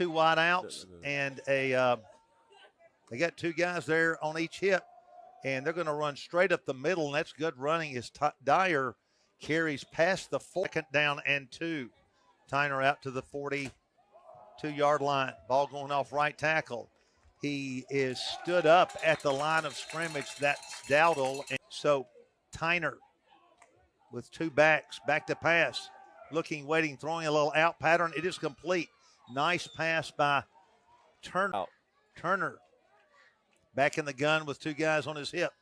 two wide outs and they got two guys there on each hip, and they're going to run straight up the middle, and that's good running as Dyer carries past the 2nd down and 2. Tyner out to the 42-yard line. Ball going off right tackle. He is stood up at the line of scrimmage. That's Dowdle. And so Tyner with two backs, back to pass. Looking, waiting, throwing a little out pattern. It is complete. Nice pass by Turner. Turner back in the gun with two guys on his hip.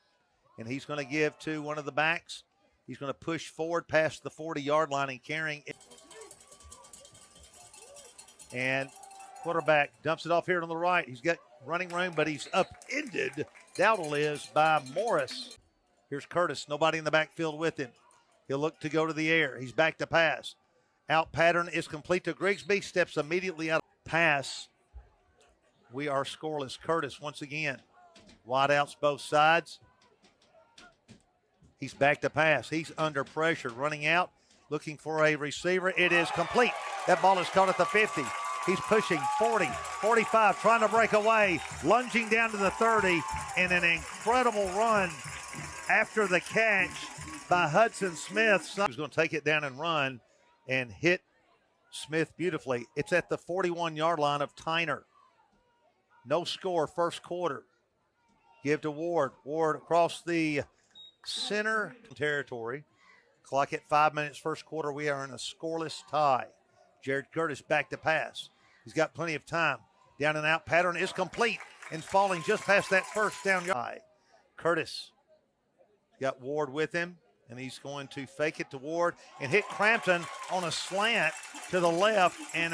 And he's going to give to one of the backs. He's going to push forward past the 40-yard line and carrying it. And quarterback dumps it off here on the right. He's got running room, but he's upended. Dowdle is by Morris. Here's Curtis. Nobody in the backfield with him. He'll look to go to the air. He's back to pass. Out pattern is complete to Grigsby. Steps immediately out. Pass. We are scoreless. Curtis once again. Wide outs both sides. He's back to pass. He's under pressure. Running out. Looking for a receiver. It is complete. That ball is caught at the 50. He's pushing 40, 45, trying to break away. Lunging down to the 30. And an incredible run after the catch by Hudson Smith. He's going to take it down and run and hit Smith beautifully. It's at the 41-yard line of Tyner. No score, first quarter. Give to Ward. Ward across the center territory. Clock at 5 minutes, first quarter. We are in a scoreless tie. Jared Curtis back to pass. He's got plenty of time. Down and out pattern is complete and falling just past that first down. Curtis got Ward with him, and he's going to fake it to Ward and hit Crampton on a slant to the left and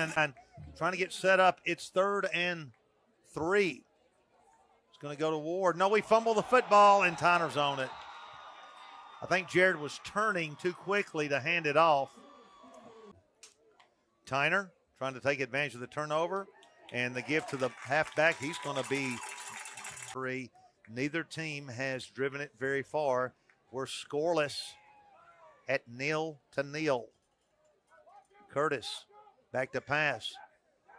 trying to get set up. It's 3rd and 3. It's going to go to Ward. No, we fumble the football, and Tyner's on it. I think Jared was turning too quickly to hand it off. Tyner trying to take advantage of the turnover and the give to the halfback. He's going to be 3. Neither team has driven it very far. We're scoreless at 0-0. Curtis back to pass.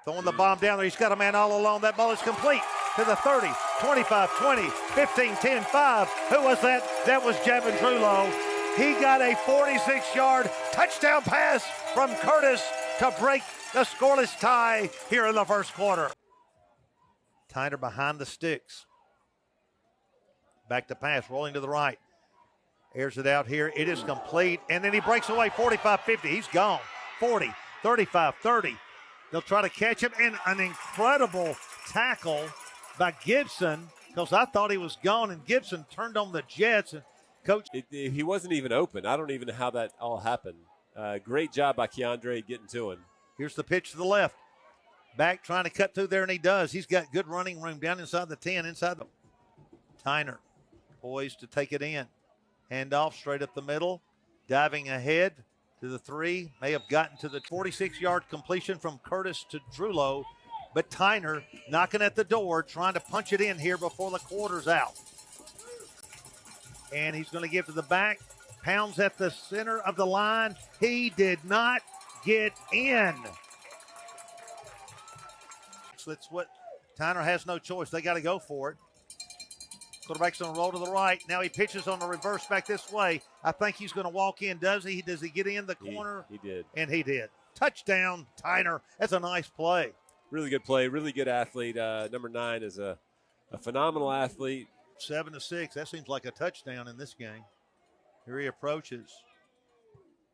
Throwing the bomb down there. He's got a man all alone. That ball is complete to the 30, 25, 20, 15, 10, 5. Who was that? That was Javin Trulo. He got a 46-yard touchdown pass from Curtis to break the scoreless tie here in the first quarter. Tyner behind the sticks. Back to pass, rolling to the right. Airs it out here. It is complete. And then he breaks away 45-50. He's gone. 40, 35, 30. They'll try to catch him. And an incredible tackle by Gibson, because I thought he was gone, and Gibson turned on the Jets. And Coach, he wasn't even open. I don't even know how that all happened. Great job by Keandre getting to him. Here's the pitch to the left. Back trying to cut through there, and he does. He's got good running room down inside the 10, inside the Tyner. Poised to take it in. Hand off straight up the middle. Diving ahead to the 3. May have gotten to the 46-yard completion from Curtis to Drulo. But Tyner knocking at the door, trying to punch it in here before the quarter's out. And he's going to give to the back. Pounds at the center of the line. He did not get in. So that's what Tyner has no choice. They got to go for it. Quarterback's going to roll to the right. Now he pitches on the reverse back this way. I think he's going to walk in, does he? Does he get in the corner? He did. And he did. Touchdown, Tyner. That's a nice play. Really good play. Really good athlete. Number 9 is a phenomenal athlete. 7-6. That seems like a touchdown in this game. Here he approaches.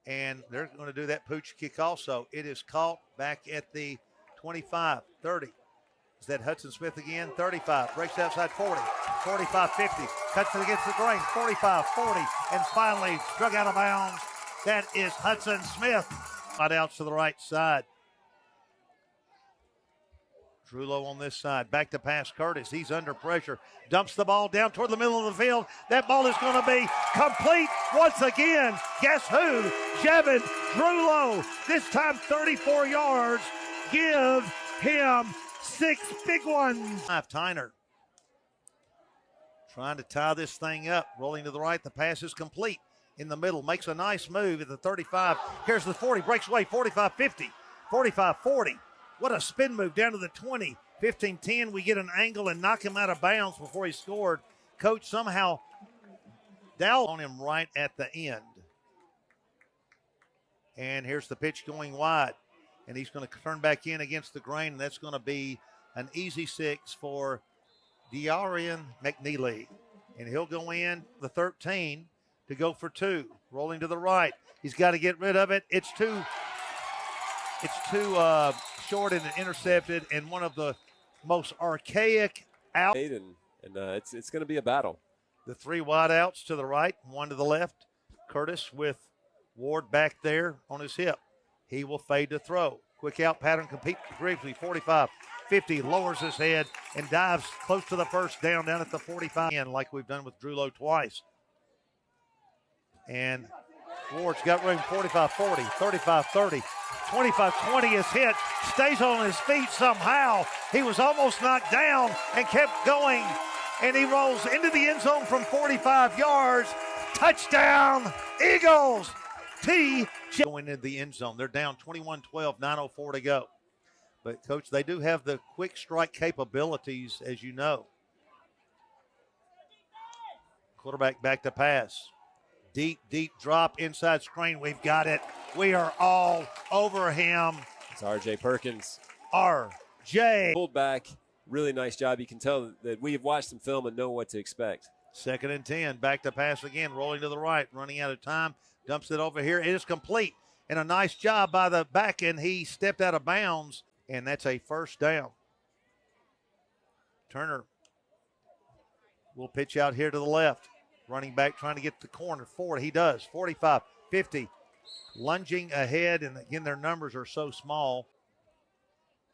And they're going to do that pooch kick also. It is caught back at the 25, 30. Is that Hudson Smith again? 35. Breaks outside 40. 45, 50. Cuts it against the grain. 45, 40. And finally drug out of bounds. That is Hudson Smith. Right out to the right side. Drulo on this side. Back to pass Curtis. He's under pressure. Dumps the ball down toward the middle of the field. That ball is going to be complete once again. Guess who? Javin Drulo. This time 34 yards. Give him 6 big ones. Tyner trying to tie this thing up. Rolling to the right. The pass is complete. In the middle. Makes a nice move at the 35. Here's the 40. Breaks away. 45-50. 45-40. What a spin move down to the 20. 15-10, we get an angle and knock him out of bounds before he scored. Coach somehow Dowell on him right at the end. And here's the pitch going wide. And he's going to turn back in against the grain, and that's going to be an easy 6 for De'Arian McNeely. And he'll go in the 13 to go for 2. Rolling to the right. He's got to get rid of it. It's too short and intercepted, and one of the most archaic out. And it's going to be a battle. The 3 wide outs to the right, 1 to the left. Curtis with Ward back there on his hip. He will fade to throw. Quick out pattern, compete briefly, 45, 50, lowers his head and dives close to the first down at the 45, like we've done with Drew Lowe twice. And Ward's got room, 45-40, 35-30, 25-20 is hit, stays on his feet somehow. He was almost knocked down and kept going, and he rolls into the end zone from 45 yards. Touchdown, Eagles! Going into the end zone. They're down 21-12, 9:04 to go. But, Coach, they do have the quick strike capabilities, as you know. Quarterback back to pass. Deep drop, inside screen. We've got it. We are all over him. It's R.J. Perkins. R.J. Pulled back. Really nice job. You can tell that we have watched some film and know what to expect. 2nd and 10. Back to pass again. Rolling to the right. Running out of time. Dumps it over here. It is complete. And a nice job by the back end. He stepped out of bounds, and that's a first down. Turner will pitch out here to the left. Running back trying to get the corner. Forward. He does. 45, 50. Lunging ahead, and again, their numbers are so small.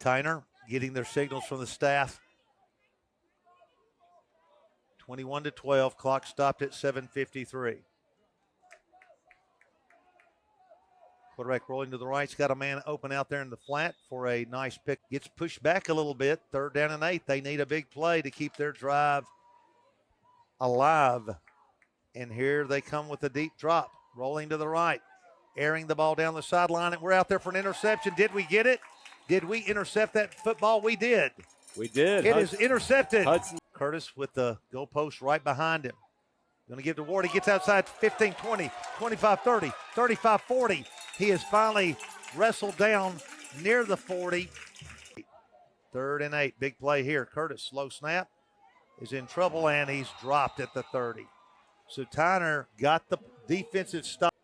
Tyner getting their signals from the staff. 21-12. Clock stopped at 7:53. Quarterback rolling to the right. He's got a man open out there in the flat for a nice pick. Gets pushed back a little bit. 3rd down and 8. They need a big play to keep their drive alive. And here they come with a deep drop. Rolling to the right. Airing the ball down the sideline. And we're out there for an interception. Did we get it? Did we intercept that football? We did. We did. It is intercepted. Hudson. Curtis with the goalpost right behind him. Going to give to Ward. He gets outside 15, 20, 25, 30, 35, 40. He is finally wrestled down near the 40. 3rd and 8. Big play here. Curtis, slow snap, is in trouble, and he's dropped at the 30. So Tyner got the defensive stop.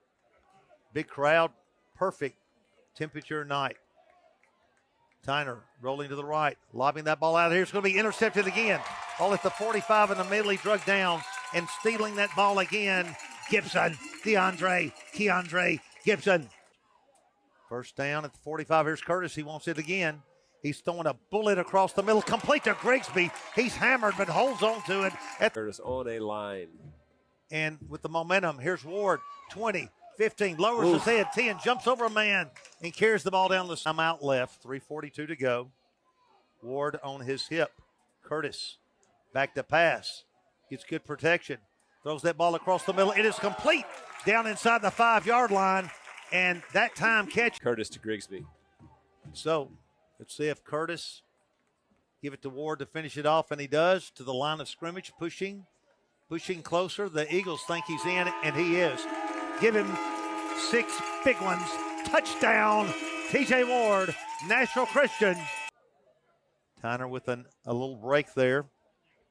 Big crowd, perfect temperature night. Tyner rolling to the right, lobbing that ball out here. It's going to be intercepted again. Ball at the 45 in the middle. He drug down and stealing that ball again. Gibson, Keandre Gibson. First down at the 45. Here's Curtis. He wants it again. He's throwing a bullet across the middle, complete to Grigsby. He's hammered but holds on to it. Curtis on a line. And with the momentum, here's Ward, 20, 15, lowers his head, 10, jumps over a man and carries the ball down the timeout left. 3:42 to go. Ward on his hip. Curtis back to pass. Gets good protection. Throws that ball across the middle. It is complete down inside the 5-yard line. And that time catch. Curtis to Grigsby. So let's see if Curtis give it to Ward to finish it off. And he does, to the line of scrimmage, pushing closer. The Eagles think he's in, and he is. Give him 6 big ones. Touchdown, TJ Ward, Nashville Christian. Tyner with a little break there.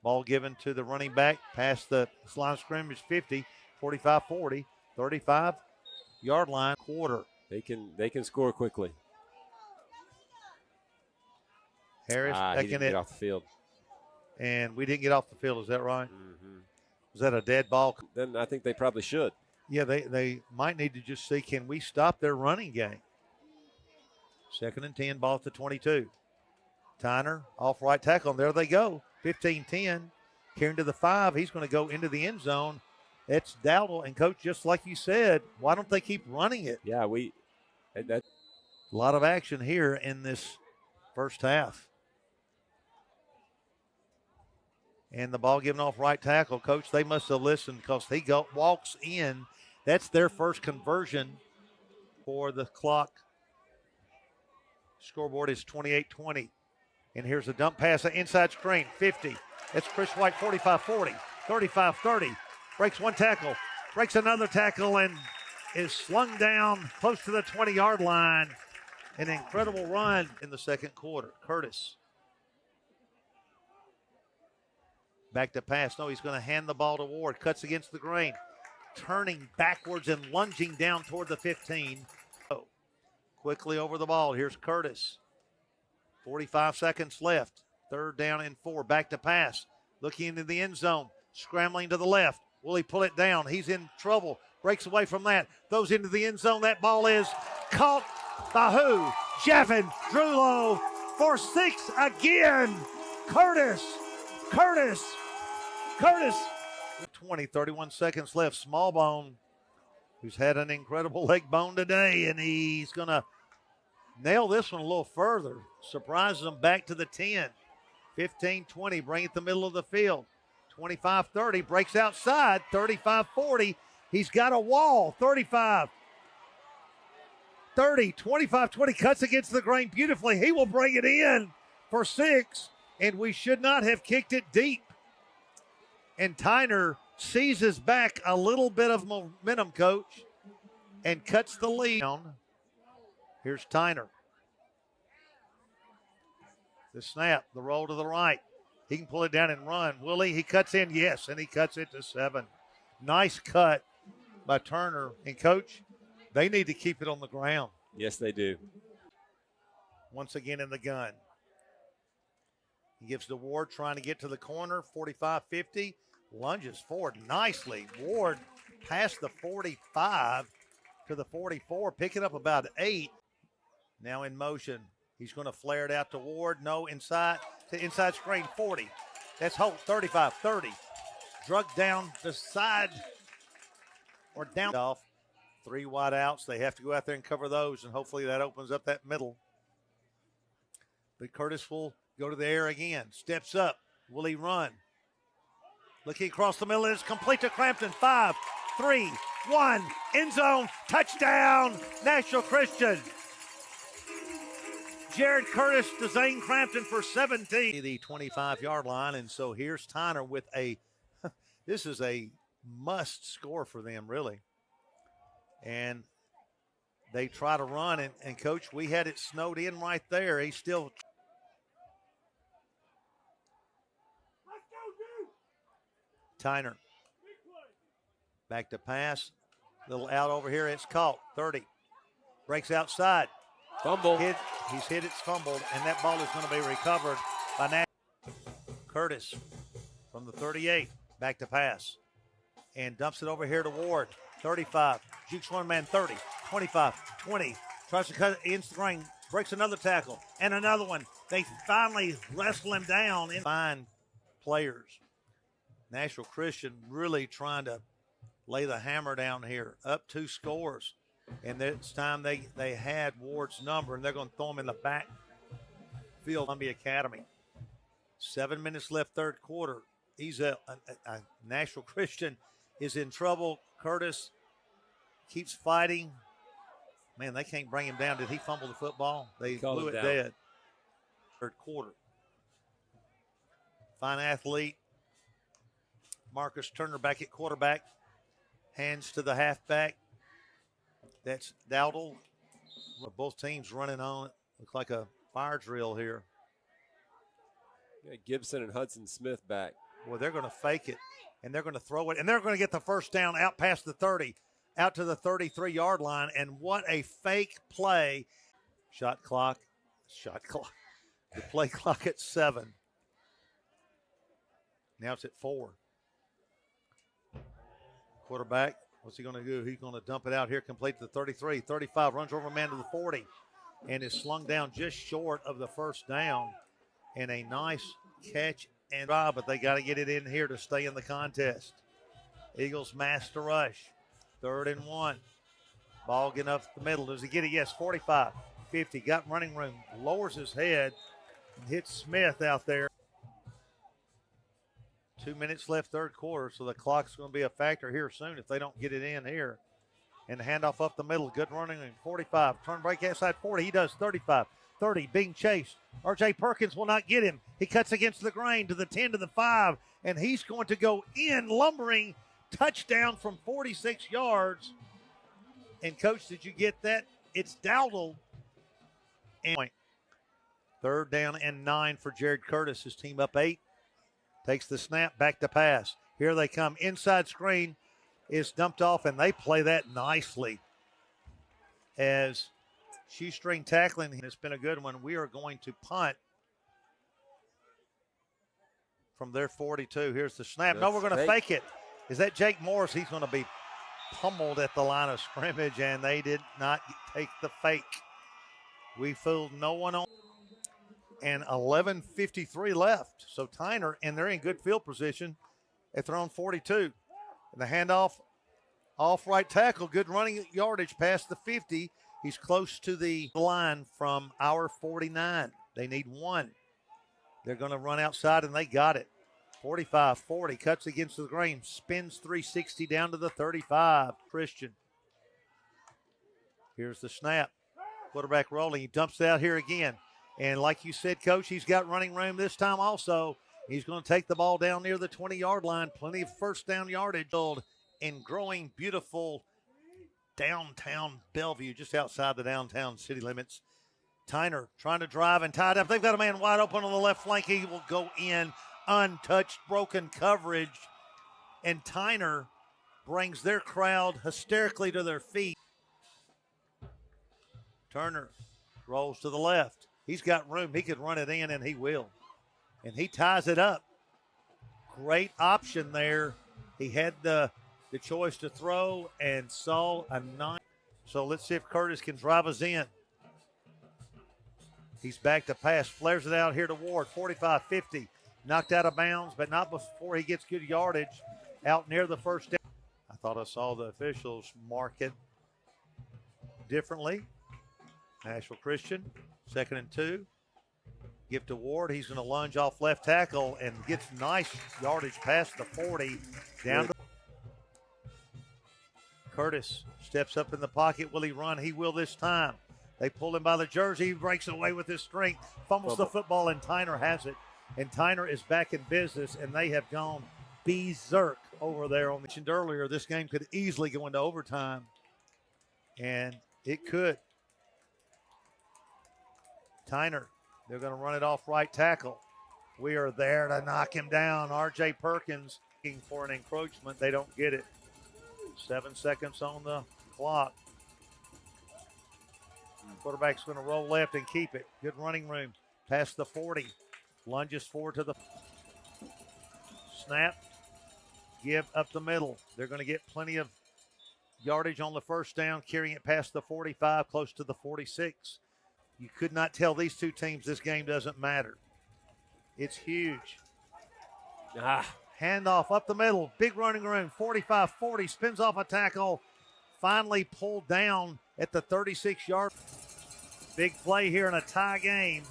Ball given to the running back past the line of scrimmage, 50, 45, 40, 35-yard line, quarter. They can score quickly. Harris he didn't get off the field. And we didn't get off the field, is that right? Mm-hmm. Was that a dead ball? Then I think they probably should. Yeah, they might need to just see, can we stop their running game? 2nd and 10, ball at the 22. Tyner off right tackle, and there they go. 15-10, carrying to the 5. He's going to go into the end zone. It's Dowdle. And, Coach, just like you said, why don't they keep running it? Yeah, A lot of action here in this first half. And the ball given off right tackle. Coach, they must have listened because he walks in. That's their first conversion for the clock. Scoreboard is 28-20. And here's a dump pass, an inside screen, 50. It's Chris White, 45-40, 35-30. Breaks one tackle, breaks another tackle, and is slung down close to the 20-yard line. An incredible run in the second quarter. Curtis. Back to pass. No, he's going to hand the ball to Ward. Cuts against the grain. Turning backwards and lunging down toward the 15. Oh, quickly over the ball. Here's Curtis. 45 seconds left. 3rd down and 4. Back to pass. Looking into the end zone. Scrambling to the left. Will he pull it down? He's in trouble. Breaks away from that. Throws into the end zone. That ball is caught by who? Jeffin Drulow for 6 again. Curtis. 20, 31 seconds left. Smallbone, who's had an incredible leg bone today, and he's going to nail this one a little further. Surprises him back to the 10. 15-20, bring it to the middle of the field. 25-30, breaks outside. 35-40, he's got a wall. 35-30, 25-20, cuts against the grain beautifully. He will bring it in for 6, and we should not have kicked it deep. And Tyner seizes back a little bit of momentum, coach, and cuts the lead. Here's Tyner. The snap, the roll to the right. He can pull it down and run. Will he? He cuts in, yes, and he cuts it to 7. Nice cut by Turner. And, Coach, they need to keep it on the ground. Yes, they do. Once again in the gun. He gives to Ward, trying to get to the corner, 45-50. Lunges forward nicely. Ward past the 45 to the 44, picking up about 8. Now in motion. He's going to flare it out to Ward. No, inside screen, 40. That's Holt, 35-30. Drug down the side or down off. 3 wide outs. They have to go out there and cover those, and hopefully that opens up that middle. But Curtis will go to the air again. Steps up. Will he run? Looking across the middle. It's complete to Crampton. 5, 3, 1. End zone. Touchdown. Nashville Christian. Jared Curtis to Zane Crampton for 17. The 25-yard line. And so here's Tyner with this is a must score for them, really. And they try to run. And Coach, we had it snowed in right there. He's still. Tyner. Back to pass. Little out over here. It's caught. 30. Breaks outside. Fumble. He's hit, it's fumbled, and that ball is going to be recovered by Nat. Curtis from the 38. Back to pass. And dumps it over here to Ward. 35. Jukes one man. 30. 25. 20. Tries to cut it into the ring. Breaks another tackle. And another one. They finally wrestle him down. Fine players. Nashville Christian really trying to lay the hammer down here. Up 2 scores. And this time they had Ward's number, and they're going to throw him in the back field. Columbia Academy. 7 minutes left, 3rd quarter. He's a Nashville Christian is in trouble. Curtis keeps fighting. Man, they can't bring him down. Did he fumble the football? They blew it dead. 3rd quarter. Fine athlete. Marcus Turner back at quarterback. Hands to the halfback. That's Dowdle. Both teams running on it. Looks like a fire drill here. Yeah, Gibson and Hudson Smith back. Well, they're going to fake it, and they're going to throw it, and they're going to get the 1st down out past the 30, out to the 33-yard line, and what a fake play. Shot clock. The play clock at 7. Now it's at 4. Quarterback. What's he going to do? He's going to dump it out here, complete to the 33, 35, runs over a man to the 40, and is slung down just short of the 1st down. And a nice catch and drive, but they got to get it in here to stay in the contest. Eagles master rush. 3rd and 1. Ball getting up the middle. Does he get it? Yes, 45, 50. Got running room. Lowers his head and hits Smith out there. 2 minutes left, 3rd quarter, so the clock's going to be a factor here soon if they don't get it in here. And the handoff up the middle, good running, 45. Turn break outside 40, he does 35, 30, being chased. R.J. Perkins will not get him. He cuts against the grain to the 10 to the 5, and he's going to go in, lumbering, touchdown from 46 yards. And, Coach, did you get that? It's Dowdle. And 3rd down and 9 for Jared Curtis. His team up 8. Takes the snap, back to pass. Here they come. Inside screen is dumped off, and they play that nicely. As shoestring tackling, it's been a good one. We are going to punt from their 42. Here's the snap. No, we're going to fake it. Is that Jake Morris? He's going to be pummeled at the line of scrimmage, and they did not take the fake. We fooled no one on. And 11:53 left. So Tyner, and they're in good field position at their own 42. And the handoff off right tackle. Good running yardage past the 50. He's close to the line from our 49. They need 1. They're going to run outside, and they got it. 45-40, cuts against the grain, spins 360 down to the 35. Christian. Here's the snap. Quarterback rolling. He dumps it out here again. And like you said, Coach, he's got running room this time also. He's going to take the ball down near the 20-yard line. Plenty of first down yardage. In growing, beautiful downtown Bellevue, just outside the downtown city limits. Tyner trying to drive and tied up. They've got a man wide open on the left flank. He will go in, untouched, broken coverage. And Tyner brings their crowd hysterically to their feet. Turner rolls to the left. He's got room. He could run it in, and he will. And he ties it up. Great option there. He had the choice to throw and saw a 9. So let's see if Curtis can drive us in. He's back to pass. Flares it out here to Ward. 45-50. Knocked out of bounds, but not before he gets good yardage out near the first down. I thought I saw the officials mark it differently. Nashville Christian, 2nd and 2. Give to Ward. He's going to lunge off left tackle and gets nice yardage past the 40. Down to Curtis steps up in the pocket. Will he run? He will this time. They pull him by the jersey. He breaks it away with his strength. Fumbles the football, and Tyner has it. And Tyner is back in business, and they have gone berserk over there. I mentioned earlier, this game could easily go into overtime, and it could. Tyner, they're going to run it off right tackle. We are there to knock him down. R.J. Perkins looking for an encroachment. They don't get it. 7 seconds on the clock. Quarterback's going to roll left and keep it. Good running room. Past the 40. Lunges forward to the snap. Give up the middle. They're going to get plenty of yardage on the first down, carrying it past the 45, close to the 46. You could not tell these two teams this game doesn't matter. It's huge. Handoff up the middle. Big running room. 45-40. Spins off a tackle. Finally pulled down at the 36-yard. Big play here in a tie game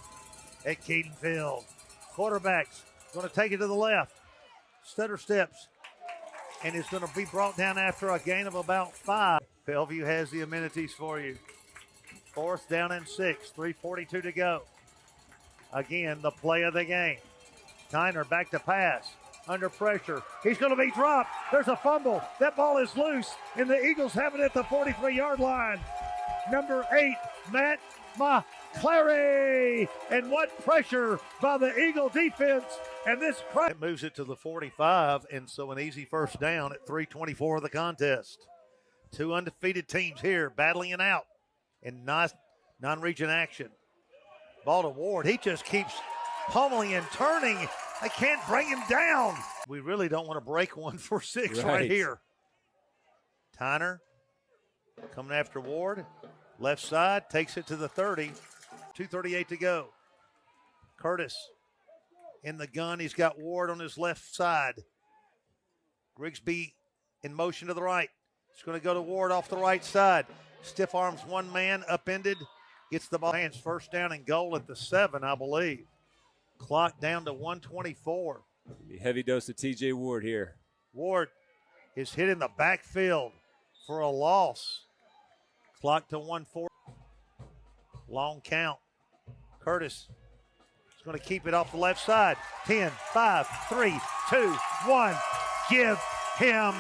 at Keaton Field. Quarterback's going to take it to the left. Stutter steps. And is going to be brought down after a gain of about 5. Bellevue has the amenities for you. 4th down and 6. 3:42 to go. Again, the play of the game. Tyner back to pass. Under pressure. He's going to be dropped. There's a fumble. That ball is loose, and the Eagles have it at the 43-yard line. Number 8, Matt McClary. And what pressure by the Eagle defense. And this it moves it to the 45, and so an easy first down at 3:24 of the contest. 2 undefeated teams here battling it out in non-region action. Ball to Ward. He just keeps pummeling and turning. They can't bring him down. We really don't want to break 1 for 6 right here. Tyner coming after Ward. Left side, takes it to the 30. 2:38 to go. Curtis in the gun. He's got Ward on his left side. Grigsby in motion to the right. He's going to go to Ward off the right side. Stiff arms one man, upended. Gets the ball. Hands first down and goal at the 7, I believe. Clock down to 1:24. Heavy dose of T.J. Ward here. Ward is hit in the backfield for a loss. Clock to 1:40. Long count. Curtis is going to keep it off the left side. 10, 5, 3, 2, 1. Give him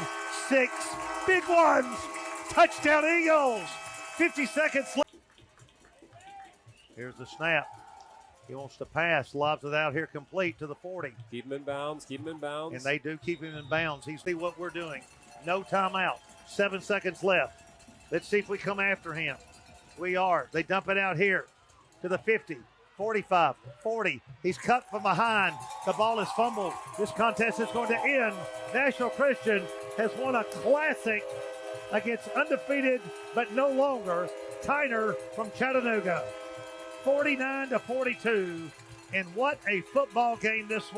6 big ones. Touchdown Eagles. 50 seconds left. Here's the snap. He wants to pass. Lobs it out here complete to the 40. Keep him in bounds. Keep him in bounds. And they do keep him in bounds. He see what we're doing. No timeout. 7 seconds left. Let's see if we come after him. We are. They dump it out here to the 50, 45, 40. He's cut from behind. The ball is fumbled. This contest is going to end. Nashville Christian has won a classic against undefeated, but no longer, Tyner from Chattanooga. 49-42. And what a football game this was.